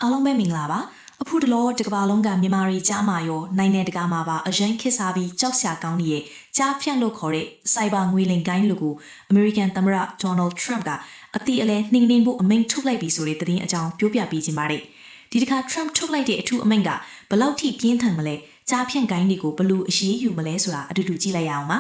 အားလုံးပဲမင်္ဂလာပါအခုတလောတကဘာလုံးကမြန်မာရီကြားမှာရောနိုင်ငံတကာမှာပါအရင်ခစ်စားပြီးကြောက်ရှာကောင်းနေတဲ့ကြားဖြန့်လို့ခေါ်တဲ့စိုက်ဘာငွေလိမ်ကိုင်းလူကိုအမေရိကန်သမ္မတဒေါ်နယ်ထရမ့်ကအတိအလဲနှိမ်နှင်းဖို့အမိန့်ထုတ်လိုက်ပြီဆိုတဲ့သတင်းအကြောင်းပြောပြပေးခြင်းပါတယ်ဒီတစ်ခါထရမ့်ထုတ်လိုက်တဲ့အထူးအမိန့်ကဘလောက်ထိပြင်းထန်မလဲကြားဖြန့်ကိုင်းတွေကိုဘလို့အရေးယူမလဲဆိုတာအတူတူကြည့်လိုက်ရအောင်ပါ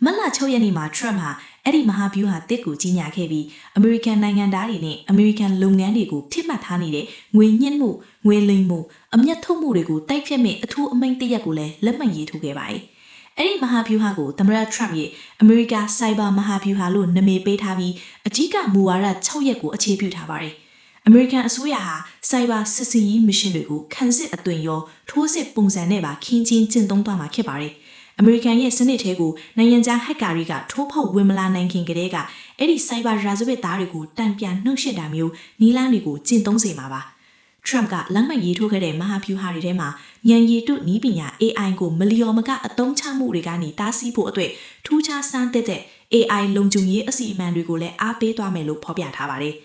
မလ6ရက်နေ့မှာထရမ့်ဟာအဲ့ဒီမဟာဗျူဟာတစ်ကိုကြီးညာခဲ့ပြီးအမေရိကန်နိုင်ငံသားတွေနဲ့အမေရိကန်လုပ်ငန်းတွေကိုထိမှတ်ထားနေတဲ့ငွေညှစ်မှုငွေလိမ်မှုအမျက်ထုတ်မှုတွေကိုတိုက်ဖြတ်မဲ့အထူးအမိန့်တစ်ရပ်ကိုလည်းလက်မှတ်ရေးထိုးခဲ့ပါတယ်။အဲ့ဒီမဟာဗျူဟာကိုသမ္မတထရမ့်ရဲ့အမေရိကစိုက်ဘာမဟာဗျူဟာလို့နာမည်ပေးထားပြီးအကြီးကမူဝါဒ6ရပ်ကိုအခြေပြုထားပါတယ်။အမေရိကန်အစိုးရဟာစိုက်ဘာစစ်စင်ရေးမရှင်တွေကိုခန်းစစ်အသွင်ရောထိုးစစ်ပုံစံနဲ့ပါခင်းချင်းကျင့်သုံးသွားမှာဖြစ်ပါတယ်။အမေရိကန်ရဲ့စနစ်ထဲကိုနိုင်ငံခြားဟက်ကာတွေကထိုးဖောက်ဝင်မလာနိုင်ခင်ကတည်းကအဲ့ဒီစိုက်ဘာရာဇဝတ်သားတွေကိုတန်ပြန်နှုတ်ရှက်တာမျိုးနီးလန်းတွေကိုကျင့်သုံးစေမှာပါထရမ့်ကလက်မှတ်ရေးထိုးခဲ့တဲ့မဟာဗျူဟာတွေထဲမှာဉာဏ်ရည်တုနည်းပညာ AI ကိုမလျော်မကအသုံးချမှုတွေကနေတားဆီးဖို့အတွက်ထူးခြားစမ်းသစ်တဲ့ AI လုံခြုံရေးအစီအမံတွေကိုလည်းအားပေးသွားမယ်လို့ဖော်ပြထားပါတယ်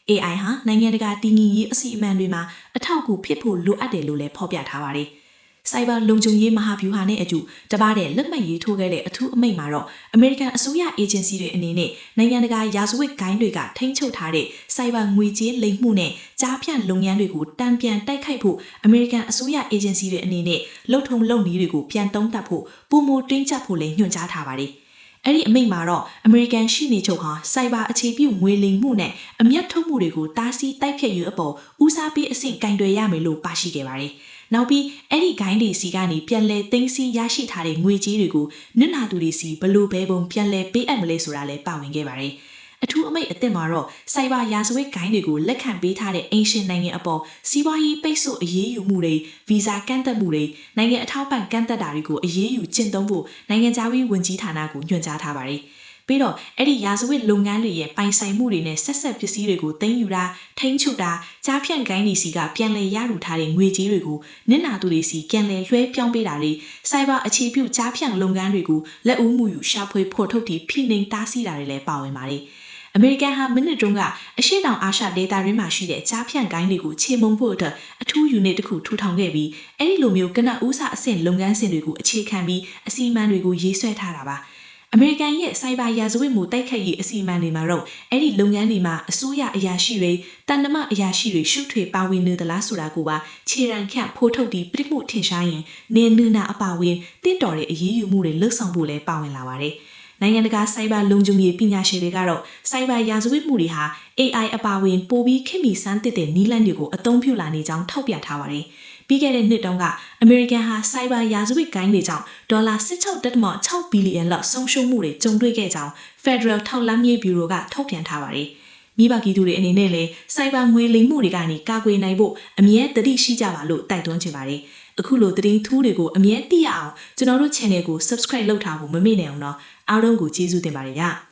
AI ဟာနိုင်ငံတကာတည်ငြိမ်ရေးအစီအမံတွေမှာအထောက်အကူဖြစ်ဖို့လိုအပ်တယ်လို့လည်းဖော်ပြထားပါတယ်စိုက်ဘာလုံခြုံရေးမဟာဗျူဟာနဲ့အတူတပါးတဲ့လက်မှတ်ရေးထိုးခဲ့တဲ့အထူးအမိန့်မှာတော့အမေရိကန်အစိုးရအေဂျင်စီတွေအနေနဲ့နိုင်ငံတကာရာဇဝတ်ဂိုင်းတွေကထိန်းချုပ်ထားတဲ့စိုက်ဘာငွေကြေးလိမ်မှုနဲ့ကြားဖြန့်လုပ်ငန်းတွေကိုတန်ပြန်တိုက်ခိုက်ဖို့အမေရိကန်အစိုးရအေဂျင်စီတွေအနေနဲ့လှုပ်ထုံလုပ်နည်းတွေကိုပြန်သုံးသပ်ဖို့ပုံမတင်းကျပ်ဖို့လည်းညွှန်ကြားထားပါတယ်အဲ့ဒီအမိန့်မှာတော့အမေရိကန်ရှိနေချုပ်ဟာစိုက်ဘာအခြေပြုငွေလိမ်မှုနဲ့အမျက်ထုတ်မှုတွေကိုတားဆီးတိုက်ဖျက်ရေးအပေါ်ဦးစားပေးအဆင့်ကင်တွယ်ရမယ်လို့ပါရှိခဲ့ပါတယ်နောက်ပြီးအဲ့ဒီဂိုင်းတွေစီကနေပြန်လဲသိမ်းဆည်းရရှိထားတဲ့ငွေကြေးတွေကိုနစ်နာသူတွေစီဘလို့ဘဲပုံပြန်လဲပေးအပ်မလဲဆိုတာလည်းပါဝင်ခဲ့ပါတယ်အထူးအမိန့်အသစ်မှာတော့စိုက်ဘာရာဇဝတ်ဂိုင်းတွေကိုလက်ခံပေးထားတဲ့အင်ရှင်နိုင်ငံအပေါ်စီးပွားရေးပိတ်ဆို့အရေးယူမှုတွေဗီဇာကန့်သတ်မှုတွေနိုင်ငံအထောက်ပံ့ကန့်သတ်တာတွေကိုအရေးယူကျင့်သုံးဖို့နိုင်ငံခြားရေးဝန်ကြီးဌာနကညွှန်ကြားထားပါတယ်ပြီးတော့အဲ့ဒီရာဇဝတ်လုပ်ငန်းတွေရဲ့ပိုင်ဆိုင်မှုတွေနဲ့ဆက်ဆက်ပစ္စည်းတွေကိုသိမ်းယူတာထိန်းချုပ်တာကြားဖြန့်ဂိုင်းတွေစီကပြန်လည်ရယူထားတဲ့ငွေကြေးတွေကိုနစ်နာသူတွေစီပြန်လည်လွှဲပြောင်းပေးတာတွေစိုက်ဘာအခြေပြုကြားဖြန့်လုပ်ငန်းတွေကိုလက်ဦးမှုယူရှာဖွေဖော်ထုတ်ပြီးဖိနှိပ်တားဆီးတာတွေလည်းပါဝင်ပါတယ်အမေရိကန်ဟာမိနစ်တုန်းကအရှေ့တောင်အာရှဒေသရင်းမှာရှိတဲ့ကြားဖြန့်ဂိုင်းတွေကိုချေမှုန်းဖို့အတွက်အထူးယူနစ်တစ်ခုထူထောင်ခဲ့ပြီးအဲ့ဒီလိုမျိုးကနဦးစားအဆင့်လုပ်ငန်းစဉ်တွေကိုအခြေခံပြီးအစီအမံတွေကိုရေးဆွဲထားတာပါအမေရိကန်ရဲ့စိုက်ဘာရာဇဝတ်မှုတိုက်ခိုက်ရေးအစီအမံတွေမှာတော့အဲ့ဒီလုပ်ငန်းတွေမှာအစိုးရအရာရှိတွေတန်တမအရာရှိတွေရှုထွေပါဝင်နေသလားဆိုတာကိုပါခြေရန်ခန့်ဖိုးထုတ်ပြီးပြစ်မှုထင်ရှားရင်နေနနာအပါဝင်တင့်တော်တဲ့အရေးယူမှုတွေလှုပ်ဆောင်ဖို့လည်းပါဝင်လာပါတယ်နိုင်ငံတကာစိုက်ဘာလုံခြုံရေးပညာရှင်တွေကတော့စိုက်ဘာရာဇဝတ်မှုတွေဟာ AI အပါဝင်ပိုပြီးခင်မီစမ်းသစ်တဲ့နည်းလမ်းတွေကိုအသုံးပြုလာနေကြောင်းထောက်ပြထားပါတယ်ပြီးခဲ့တဲ့နှစ်တုန်းကအမေရိကန်ဟာစိုက်ဘာရာဇဝတ်ဂိုင်းတွေကြောင့်ဒေါ်လာ 16.6 ဘီလီယံလောက်ဆုံးရှုံးမှုတွေကြုံတွေ့ခဲ့ကြောင်း Federal ထောက်လှမ်းရေးဗျူရိုကထုတ်ပြန်ထားပါတယ်။မိဘပြည်သူတွေအနေနဲ့လည်းစိုက်ဘာငွေလိမ်မှုတွေကနေကာကွယ်နိုင်ဖို့အမြဲတတိရှိကြပါလို့တိုက်တွန်းချင်ပါတယ်။အခုလိုသတင်းထူးတွေကိုအမြဲသိရအောင်ကျွန်တော်တို့ channel ကို subscribe လုပ်ထားဖို့မမေ့နိုင်အောင်တော့အားလုံးကိုကျေးဇူးတင်ပါတယ်ဗျာ။